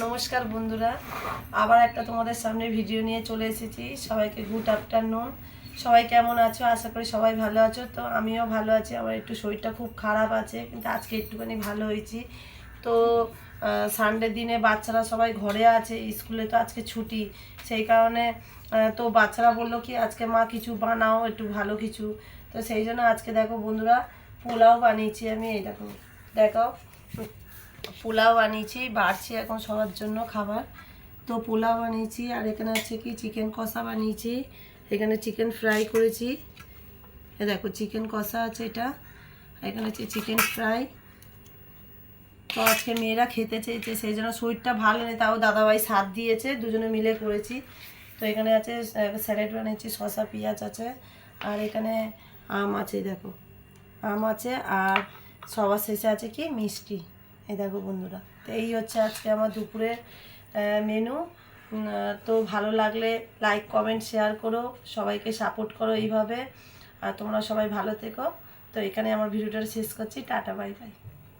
নমস্কার বন্ধুরা, আবার একটা তোমাদের সামনে ভিডিও নিয়ে চলে এসেছি। সবাইকে গুড আফটারনুন। সবাই কেমন আছো? আশা করি সবাই ভালো আছো। তো আমিও ভালো আছি। আমার একটু শরীরটা খুব খারাপ আছে, কিন্তু আজকে একটুখানি ভালো হয়েছি। তো সানডে দিনে বাচ্চারা সবাই ঘরে আছে, স্কুলে তো আজকে ছুটি, সেই কারণে তো বাচ্চারা বললো কি আজকে মা কিছু বানাও, একটু ভালো কিছু। তো সেই জন্য আজকে দেখো বন্ধুরা, পোলাও বানিয়েছি আমি। এই দেখো, দেখো পোলাও বানিয়েছি, বাড়ছি এখন সবার জন্য খাবার। তো পোলাও বানিয়েছি, আর এখানে আছে কি চিকেন কষা বানিয়েছি, এখানে চিকেন ফ্রাই করেছি। এ দেখো চিকেন কষা আছে, এটা এখানে হচ্ছে চিকেন ফ্রাই। তো আজকে মেয়েরা খেতে চেয়েছে, সেই জন্য শরীরটা ভালো নেই, তাও দাদাভাই সাথ দিয়েছে, দুজনে মিলে করেছি। তো এখানে আছে স্যালাড বানিয়েছি, শসা পেঁয়াজ আছে, আর এখানে আম আছে, দেখো আম আছে, আর সবার শেষে আছে কি মিষ্টি। এই দেখো বন্ধুরা, তো এই হচ্ছে আজকে আমার দুপুরের মেনু। তো ভালো লাগলে লাইক কমেন্ট শেয়ার করো, সবাইকে সাপোর্ট করো এইভাবে। আর তোমরা সবাই ভালো থেকো। তো এখানে আমার ভিডিওটা শেষ করছি। Tata, bye bye.